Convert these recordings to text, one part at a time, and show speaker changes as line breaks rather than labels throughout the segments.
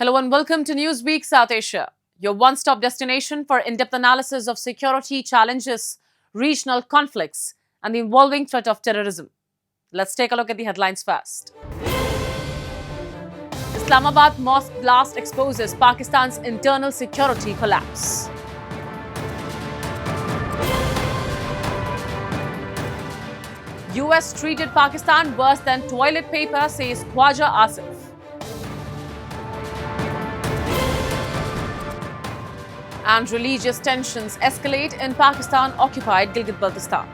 Hello and welcome to Newsweek South Asia, your one-stop destination for in-depth analysis of security challenges, regional conflicts, and the evolving threat of terrorism. Let's take a look at the headlines first. Islamabad mosque blast exposes Pakistan's internal security collapse. US treated Pakistan worse than toilet paper, says Khawaja Asif. And religious tensions escalate in Pakistan-occupied Gilgit-Baltistan.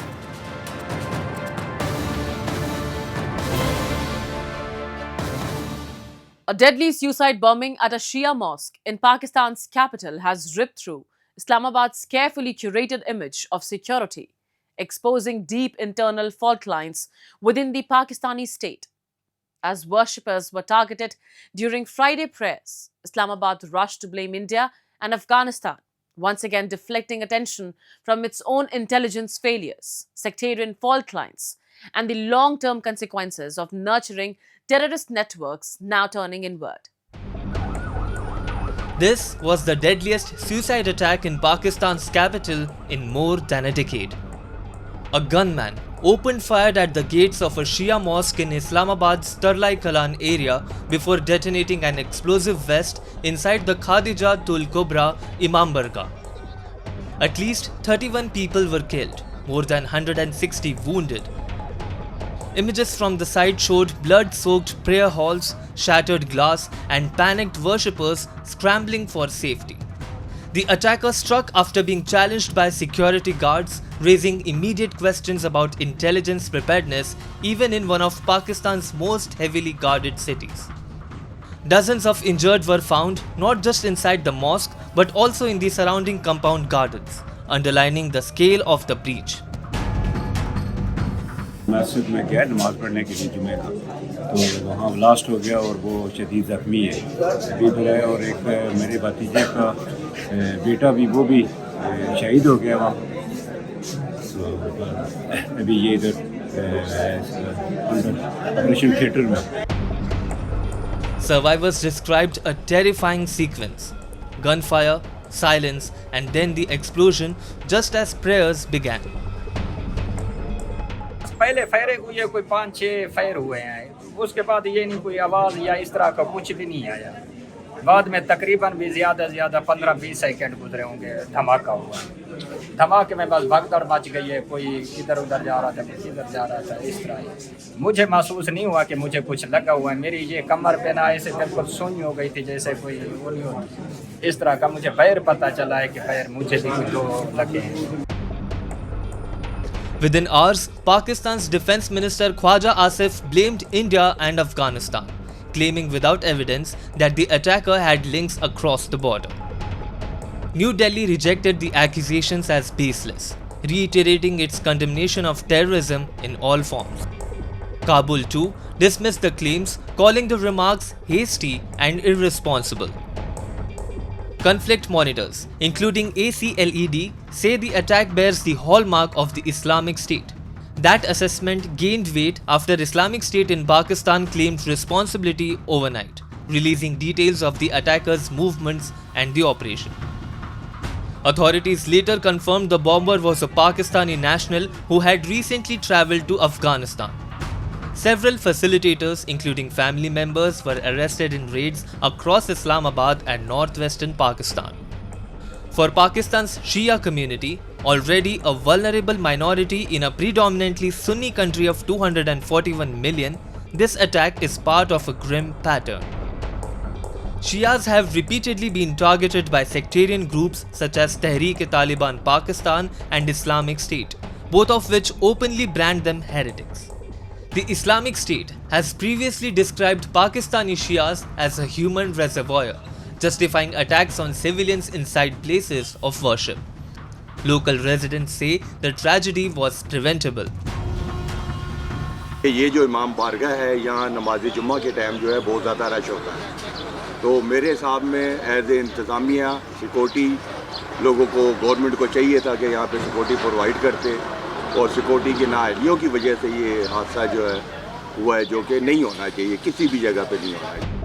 A deadly suicide bombing at a Shia mosque in Pakistan's capital has ripped through Islamabad's carefully curated image of security, exposing deep internal fault lines within the Pakistani state. As worshippers were targeted during Friday prayers, Islamabad rushed to blame India and Afghanistan, once again deflecting attention from its own intelligence failures, sectarian fault lines, and the long-term consequences of nurturing terrorist networks now turning inward.
This was the deadliest suicide attack in Pakistan's capital in more than a decade. A gunman opened fire at the gates of a Shia mosque in Islamabad's Tarlai Kalan area before detonating an explosive vest inside the Khadija Tul Kubra Imam Barga. At least 31 people were killed, more than 160 wounded. Images from the site showed blood-soaked prayer halls, shattered glass, and panicked worshippers scrambling for safety. The attacker struck after being challenged by security guards, raising immediate questions about intelligence preparedness even in one of Pakistan's most heavily guarded cities. Dozens of injured were found not just inside the mosque but also in the surrounding compound gardens, underlining the scale of the breach.
मस्जिद में गया नमाज पढ़ने के लिए जुमे का, तो वहाँ ब्लास्ट हो गया और वो शदीद ज़ख्मी है, इधर है। और एक मेरे भतीजे का बेटा भी वो भी शहीद हो गया वहाँ। तो अभी ये इधर ऑपरेशन थिएटर में।
Survivors described a terrifying sequence: gunfire, silence, and then the explosion just as prayers began.
पहले फायर हुए कोई 5-6 फायर हुए हैं, उसके बाद ये नहीं कोई आवाज़ या इस तरह का कुछ भी नहीं आया। बाद में तकरीबन भी ज़्यादा 15-20 सेकंड गुजरे होंगे, धमाका हुआ। धमाके में बस भगदड़ मच गई है, कोई इधर उधर जा रहा था, कोई इधर जा रहा था, इस तरह। मुझे महसूस नहीं हुआ कि मुझे कुछ लगा हुआ है। मेरी ये कमर पे ना ऐसे बिल्कुल सुन्न हो गई थी, जैसे कोई वो नहीं होती। इस तरह का मुझे पैर पता चला है कि पैर मुझे भी कुछ लगे हैं।
Within hours, Pakistan's Defence Minister Khawaja Asif blamed India and Afghanistan, claiming without evidence that the attacker had links across the border. New Delhi rejected the accusations as baseless, reiterating its condemnation of terrorism in all forms. Kabul too dismissed the claims, calling the remarks hasty and irresponsible. Conflict monitors, including ACLED, say the attack bears the hallmark of the Islamic State. That assessment gained weight after Islamic State in Pakistan claimed responsibility overnight, releasing details of the attacker's movements and the operation. Authorities later confirmed the bomber was a Pakistani national who had recently travelled to Afghanistan. Several facilitators, including family members, were arrested in raids across Islamabad and northwestern Pakistan. For Pakistan's Shia community, already a vulnerable minority in a predominantly Sunni country of 241 million, this attack is part of a grim pattern. Shias have repeatedly been targeted by sectarian groups such as Tehreek-e-Taliban Pakistan and Islamic State, both of which openly brand them heretics. The Islamic State has previously described Pakistani Shias as a human reservoir, justifying attacks on civilians inside places of worship. Local residents say the tragedy was preventable.
ये जो इमाम बारगाह है, यहाँ नमाज़ जुम्मा के time जो है बहुत ज़्यादा रश होता है, तो मेरे हिसाब में एज ए इंतज़ामिया सिक्योरिटी लोगों को गवर्नमेंट को चाहिए था कि यहाँ पे सिक्योरिटी प्रोवाइड करते, और सिक्योरिटी की नाअहलियों की वजह से ये हादसा जो है हुआ है, जो कि नहीं होना चाहिए, किसी भी जगह पे नहीं होना चाहिए।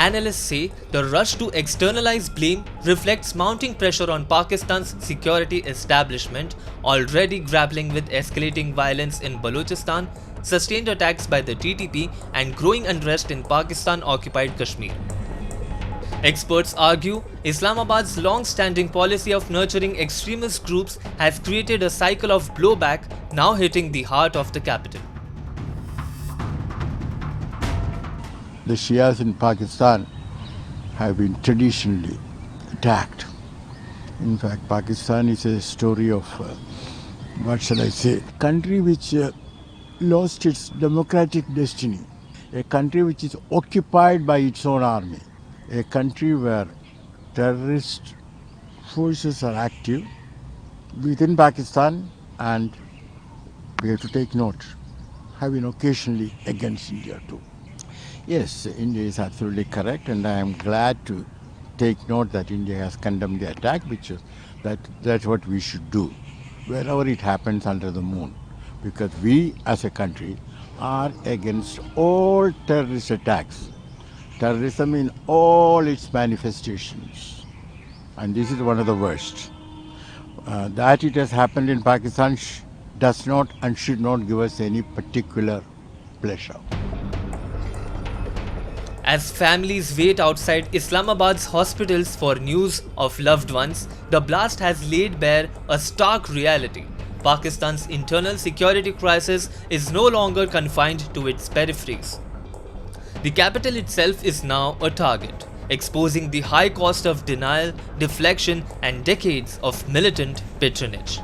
Analysts say the rush to externalize blame reflects mounting pressure on Pakistan's security establishment, already grappling with escalating violence in Balochistan, sustained attacks by the TTP, and growing unrest in Pakistan-occupied Kashmir. Experts argue Islamabad's long-standing policy of nurturing extremist groups has created a cycle of blowback now hitting the heart of the capital.
The Shias in Pakistan have been traditionally attacked. In fact, Pakistan is a story of, what shall I say, a country which lost its democratic destiny, a country which is occupied by its own army, a country where terrorist forces are active within Pakistan, and we have to take note, have been occasionally against India too. Yes, India is absolutely correct, and I am glad to take note that India has condemned the attack, which is that's what we should do wherever it happens under the moon, because we as a country are against all terrorist attacks, terrorism in all its manifestations, and this is one of the worst. That it has happened in Pakistan does not and should not give us any particular pleasure.
As families wait outside Islamabad's hospitals for news of loved ones, the blast has laid bare a stark reality. Pakistan's internal security crisis is no longer confined to its peripheries. The capital itself is now a target, exposing the high cost of denial, deflection, and decades of militant patronage.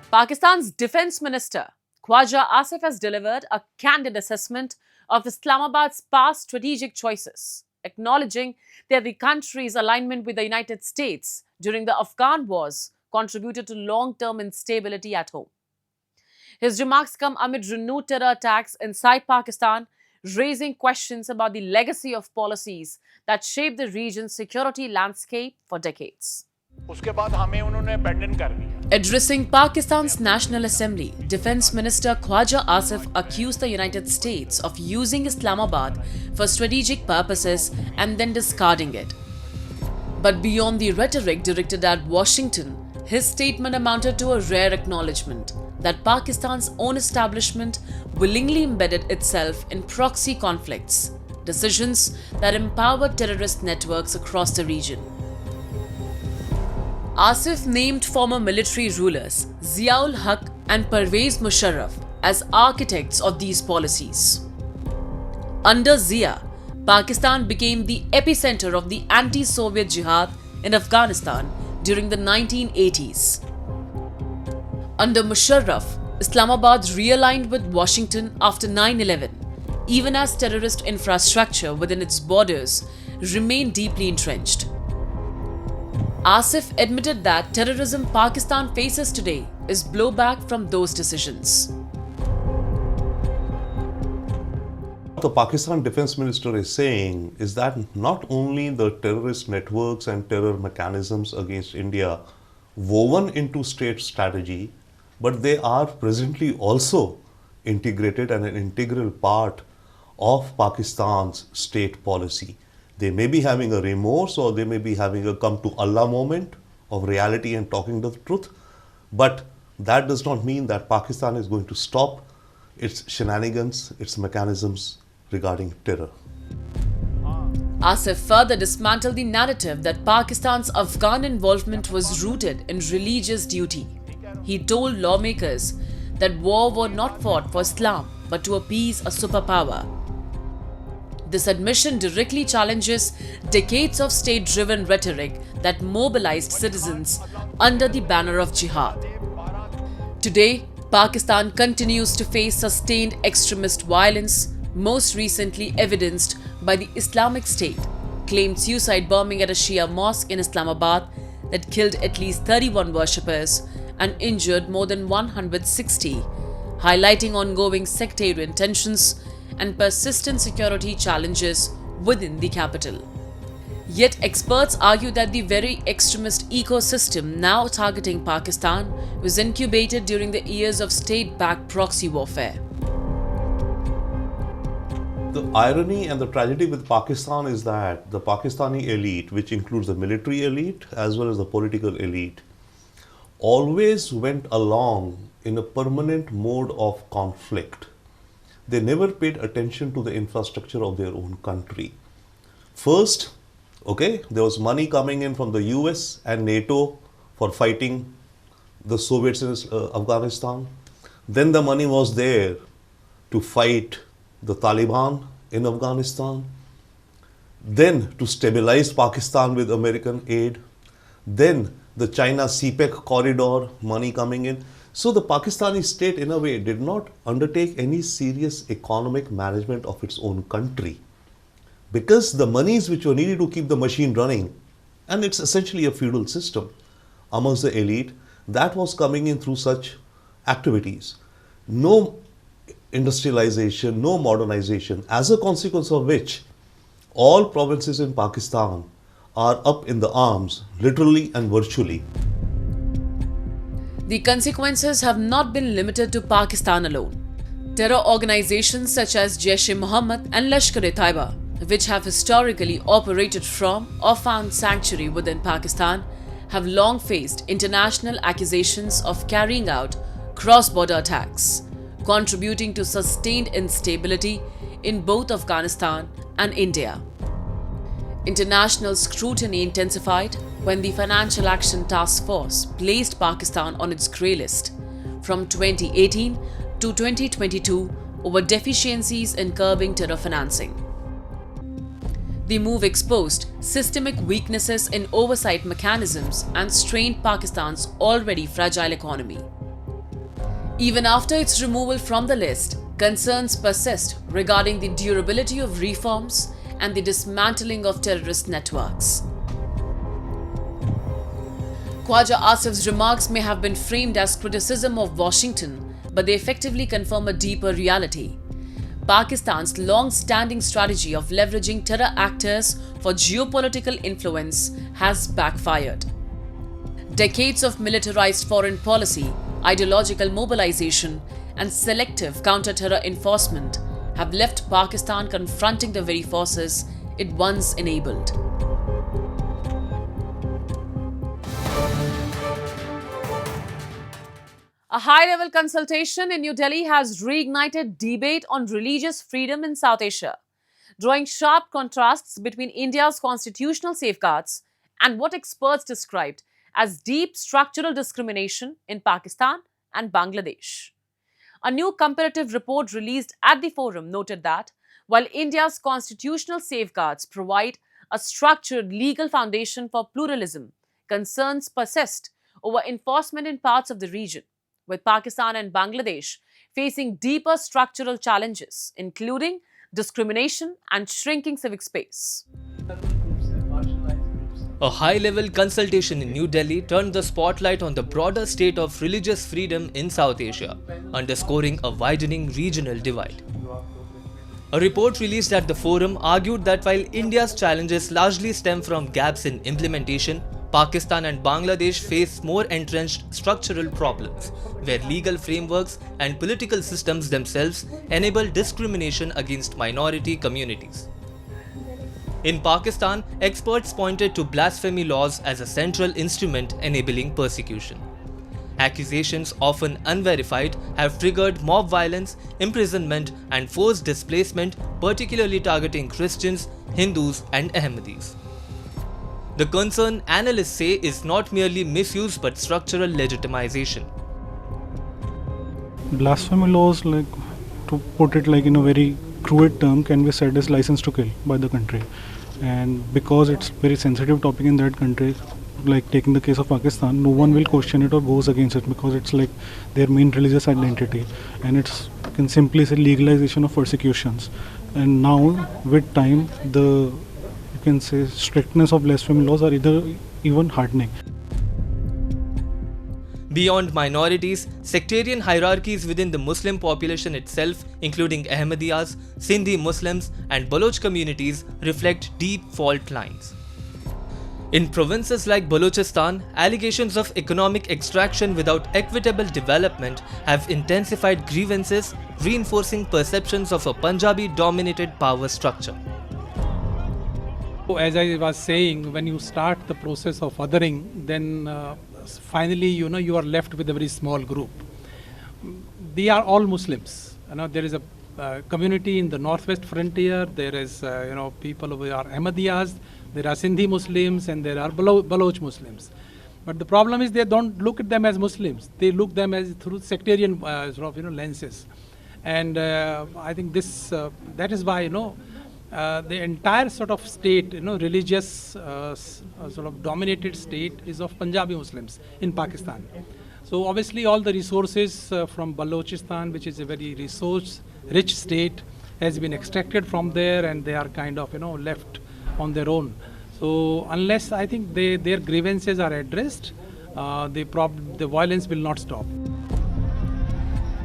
Pakistan's Defence Minister Khawaja Asif has delivered a candid assessment of Islamabad's past strategic choices, acknowledging that the country's alignment with the United States during the Afghan wars contributed to long-term instability at home. His remarks come amid renewed terror attacks inside Pakistan, raising questions about the legacy of policies that shaped the region's security landscape for decades. Addressing Pakistan's National Assembly, Defence Minister Khawaja Asif accused the United States of using Islamabad for strategic purposes and then discarding it. But beyond the rhetoric directed at Washington, his statement amounted to a rare acknowledgement that Pakistan's own establishment willingly embedded itself in proxy conflicts, decisions that empowered terrorist networks across the region. Asif named former military rulers Ziaul Haq and Pervez Musharraf as architects of these policies. Under Zia, Pakistan became the epicenter of the anti-Soviet jihad in Afghanistan during the 1980s. Under Musharraf, Islamabad realigned with Washington after 9/11, even as terrorist infrastructure within its borders remained deeply entrenched. Asif admitted that terrorism Pakistan faces today is blowback from those decisions.
What the Pakistan Defence Minister is saying is that not only the terrorist networks and terror mechanisms against India woven into state strategy, but they are presently also integrated and an integral part of Pakistan's state policy. They may be having a remorse or they may be having a come to Allah moment of reality and talking the truth, but that does not mean that Pakistan is going to stop its shenanigans, its mechanisms regarding terror.
Asif further dismantled the narrative that Pakistan's Afghan involvement was rooted in religious duty. He told lawmakers that war was not fought for Islam but to appease a superpower. This admission directly challenges decades of state-driven rhetoric that mobilized citizens under the banner of jihad. Today, Pakistan continues to face sustained extremist violence, most recently evidenced by the Islamic State claimed suicide bombing at a Shia mosque in Islamabad that killed at least 31 worshippers and injured more than 160, highlighting ongoing sectarian tensions and persistent security challenges within the capital. Yet experts argue that the very extremist ecosystem now targeting Pakistan was incubated during the years of state-backed proxy warfare.
The irony and the tragedy with Pakistan is that the Pakistani elite, which includes the military elite as well as the political elite, always went along in a permanent mode of conflict. They never paid attention to the infrastructure of their own country. First, there was money coming in from the US and NATO for fighting the Soviets in Afghanistan. Then the money was there to fight the Taliban in Afghanistan. Then to stabilize Pakistan with American aid. Then the China CPEC corridor, money coming in. So the Pakistani state in a way did not undertake any serious economic management of its own country. Because the monies which were needed to keep the machine running, and it's essentially a feudal system amongst the elite, that was coming in through such activities. No industrialization, no modernization, as a consequence of which all provinces in Pakistan are up in the arms, literally and virtually.
The consequences have not been limited to Pakistan alone. Terror organizations such as Jaish-e-Mohammed and Lashkar-e-Taiba, which have historically operated from or found sanctuary within Pakistan, have long faced international accusations of carrying out cross-border attacks, contributing to sustained instability in both Afghanistan and India. International scrutiny intensified when the Financial Action Task Force placed Pakistan on its grey list from 2018 to 2022 over deficiencies in curbing terror financing. The move exposed systemic weaknesses in oversight mechanisms and strained Pakistan's already fragile economy. Even after its removal from the list, concerns persist regarding the durability of reforms and the dismantling of terrorist networks. Khawaja Asif's remarks may have been framed as criticism of Washington, but they effectively confirm a deeper reality. Pakistan's long-standing strategy of leveraging terror actors for geopolitical influence has backfired. Decades of militarized foreign policy, ideological mobilization, and selective counter-terror enforcement have left Pakistan confronting the very forces it once enabled. A high-level consultation in New Delhi has reignited debate on religious freedom in South Asia, drawing sharp contrasts between India's constitutional safeguards and what experts described as deep structural discrimination in Pakistan and Bangladesh. A new comparative report released at the forum noted that while India's constitutional safeguards provide a structured legal foundation for pluralism, concerns persist over enforcement in parts of the region, with Pakistan and Bangladesh facing deeper structural challenges, including discrimination and shrinking civic space.
A high-level consultation in New Delhi turned the spotlight on the broader state of religious freedom in South Asia, underscoring a widening regional divide. A report released at the forum argued that while India's challenges largely stem from gaps in implementation, Pakistan and Bangladesh face more entrenched structural problems, where legal frameworks and political systems themselves enable discrimination against minority communities. In Pakistan, experts pointed to blasphemy laws as a central instrument enabling persecution. Accusations, often unverified, have triggered mob violence, imprisonment, and forced displacement, particularly targeting Christians, Hindus, and Ahmadis. The concern, analysts say, is not merely misuse but structural legitimization.
Blasphemy laws, to put it in a very crude term, can be said as license to kill by the country. And because it's very sensitive topic in that country, like taking the case of Pakistan, no one will question it or goes against it because it's like their main religious identity, and it's can simply say legalization of persecutions. And now with time, the strictness of blasphemy laws are even hardening.
Beyond minorities, sectarian hierarchies within the Muslim population itself, including Ahmadiyas, Sindhi Muslims, and Baloch communities, reflect deep fault lines. In provinces like Balochistan, allegations of economic extraction without equitable development have intensified grievances, reinforcing perceptions of a Punjabi-dominated power structure.
As I was saying, when you start the process of othering, then finally, you are left with a very small group. They are all Muslims. There is a community in the northwest frontier. There is, people who are Ahmadiyas. There are Sindhi Muslims and there are Baloch Muslims. But the problem is they don't look at them as Muslims. They look them as through sectarian lenses. And I think this that is why the entire sort of state, religious sort of dominated state is of Punjabi Muslims in Pakistan. So obviously all the resources from Balochistan, which is a very resource-rich state, has been extracted from there, and they are kind of left on their own. So unless I think their grievances are addressed, the violence will not stop.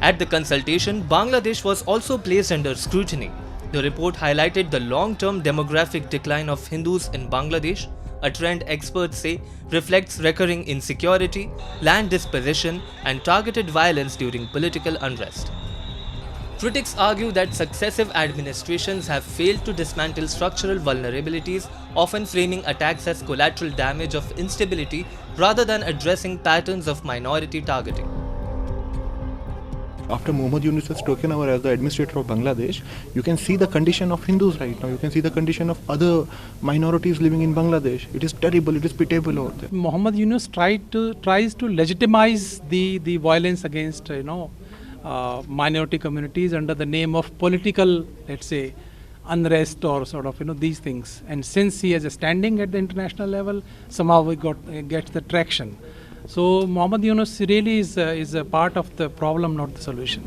At the consultation, Bangladesh was also placed under scrutiny. The report highlighted the long-term demographic decline of Hindus in Bangladesh, a trend experts say reflects recurring insecurity, land dispossession, and targeted violence during political unrest. Critics argue that successive administrations have failed to dismantle structural vulnerabilities, often framing attacks as collateral damage of instability rather than addressing patterns of minority targeting.
After Muhammad Yunus has taken over as the administrator of Bangladesh, you can see the condition of Hindus right now. You can see the condition of other minorities living in Bangladesh. It is terrible, it is pitiable over there.
Muhammad Yunus tries to legitimize the violence against minority communities under the name of political, let's say, unrest or sort of these things. And since he has a standing at the international level, somehow he gets the traction. So Muhammad Yunus really is a part of the problem, not the solution.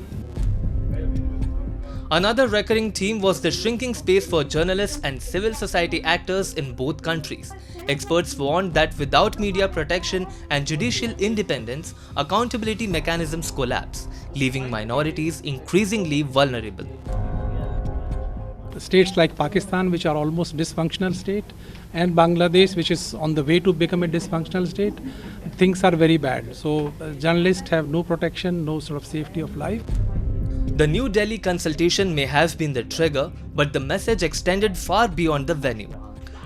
Another recurring theme was the shrinking space for journalists and civil society actors in both countries. Experts warned that without media protection and judicial independence, accountability mechanisms collapse, leaving minorities increasingly vulnerable.
States like Pakistan, which are almost dysfunctional state, and Bangladesh, which is on the way to become a dysfunctional state, things are very bad. So journalists have no protection, no sort of safety of life.
The New Delhi consultation may have been the trigger, but the message extended far beyond the venue.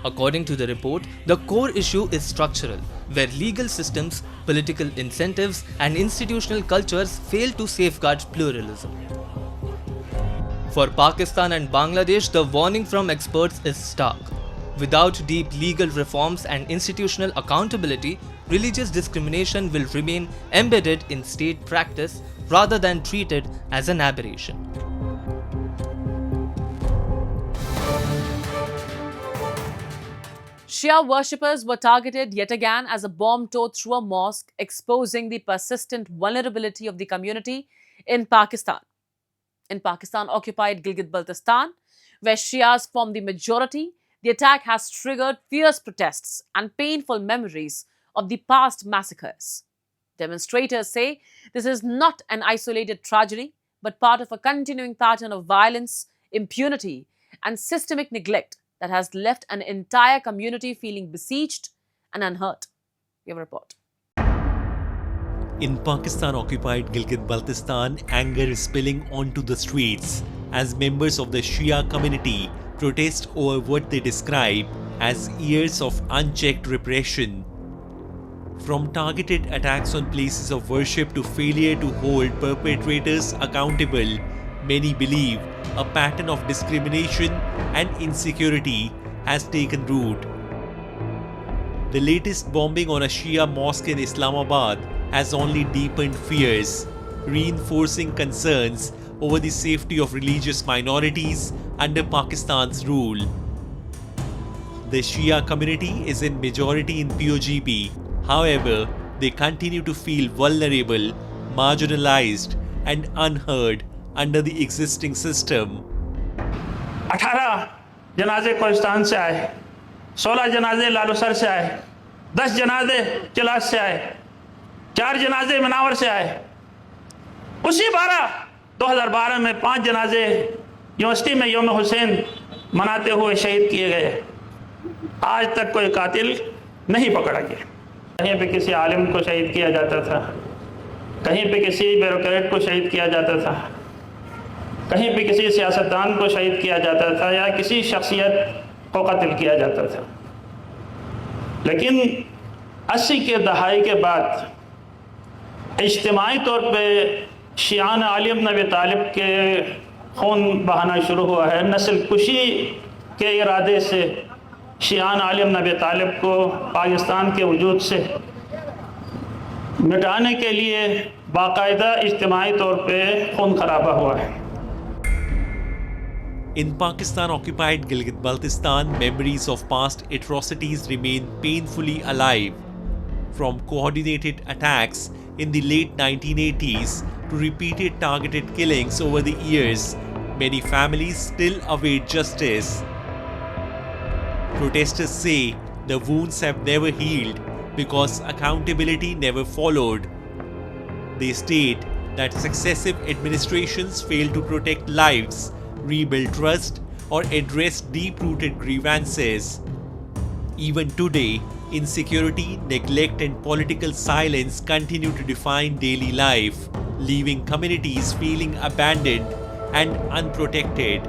According to the report, the core issue is structural, where legal systems, political incentives, and institutional cultures fail to safeguard pluralism. For Pakistan and Bangladesh, the warning from experts is stark. Without deep legal reforms and institutional accountability, religious discrimination will remain embedded in state practice rather than treated as an aberration.
Shia worshippers were targeted yet again as a bomb tore through a mosque, exposing the persistent vulnerability of the community in Pakistan. In Pakistan-occupied Gilgit-Baltistan, where Shias form the majority, the attack has triggered fierce protests and painful memories of the past massacres. Demonstrators say this is not an isolated tragedy, but part of a continuing pattern of violence, impunity, and systemic neglect that has left an entire community feeling besieged and unheard. We have a report.
In Pakistan-occupied Gilgit-Baltistan, anger is spilling onto the streets as members of the Shia community protest over what they describe as years of unchecked repression. From targeted attacks on places of worship to failure to hold perpetrators accountable, many believe a pattern of discrimination and insecurity has taken root. The latest bombing on a Shia mosque in Islamabad has only deepened fears, reinforcing concerns over the safety of religious minorities under Pakistan's rule. The Shia community is in majority in POGB. However, they continue to feel vulnerable, marginalized, and unheard under the existing system.
18 जनाजे कोहिस्तान से आए, 16 जनाजे लालूसर से आए, 10 जनाजे चिलास से आए, 4 जनाजे मनावर से आए। उसी 2012 में 5 जनाजे यूनिवर्सिटी में यौम हुसैन मनाते हुए शहीद किए गए। आज तक कोई कातिल नहीं पकड़ा गया। कहीं पे किसी आलिम को शहीद किया जाता था, कहीं पे किसी ब्यूरोक्रेट को शहीद किया जाता था, कहीं पे किसी सियासतदान को शहीद किया जाता था या किसी शख्सियत को कत्ल किया जाता था। लेकिन 80 के दहाई के बाद इज्तिमाई तौर पे शियान अली इब्न अबी तालिब के खून बहाना शुरू हुआ है। नस्ल कुशी के इरादे से शियान अली इब्न अबी तालिब को पाकिस्तान के वजूद से मिटाने के लिए बाकायदा इज्तिमाई तौर पे खून खराबा हुआ है।
In Pakistan-occupied Gilgit-Baltistan, memories of past atrocities remain painfully alive. From coordinated attacks in the late 1980s to repeated targeted killings over the years, many families still await justice. Protesters say the wounds have never healed because accountability never followed. They state that successive administrations failed to protect lives, rebuild trust, or address deep-rooted grievances. Even today, insecurity, neglect, and political silence continue to define daily life, leaving communities feeling abandoned and unprotected.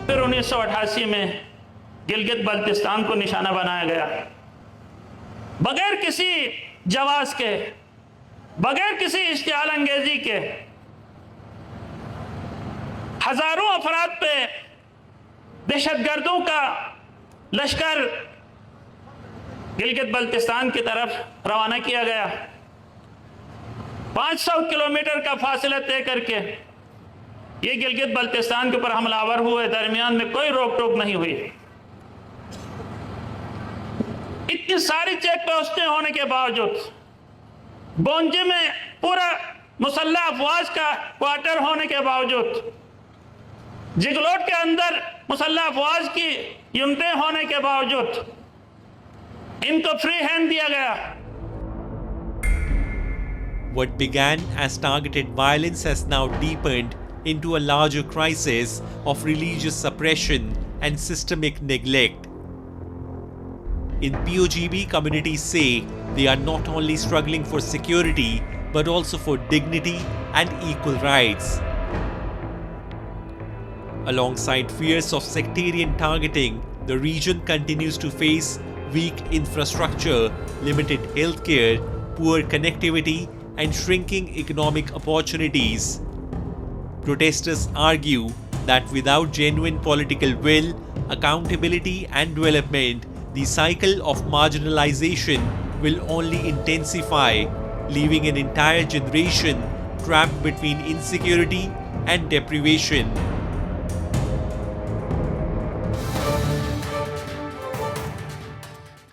फिर 1988 में गिलगित बल्तिस्तान को निशाना बनाया गया, बगैर किसी जवाब के, बगैर किसी इश्तिहाल अंगेजी के। हजारों अफराद पे दहशतगर्दों का लश्कर गिलगित बल्तिस्तान की तरफ रवाना किया गया। 500 किलोमीटर का फासला तय करके ये गिलगित बल्तिस्तान के ऊपर हमलावर हुए, दरमियान में कोई रोक टोक नहीं हुई। इतनी सारी चेक पोस्टें होने के बावजूद, बोंजे में पूरा मुसल्लह अफवाज का क्वार्टर होने के बावजूद, जिगलोट के अंदर मुसल्लह अफवाज की यूनिटें होने के बावजूद इनको फ्री हैंड दिया गया।
What began as targeted violence has now deepened into a larger crisis of religious suppression and systemic neglect. In POGB, communities say they are not only struggling for security but also for dignity and equal rights. Alongside fears of sectarian targeting, the region continues to face weak infrastructure, limited healthcare, poor connectivity, and shrinking economic opportunities. Protesters argue that without genuine political will, accountability, and development, the cycle of marginalization will only intensify, leaving an entire generation trapped between insecurity and deprivation.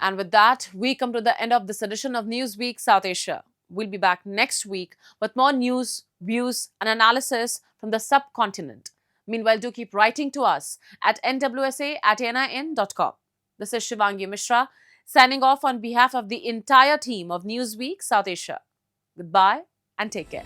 And with that, we come to the end of this edition of Newsweek South Asia. We'll be back next week with more news, views, and analysis from the subcontinent. Meanwhile, do keep writing to us at nwsa@nin.com. This is Shivangi Mishra, signing off on behalf of the entire team of Newsweek South Asia. Goodbye and take care.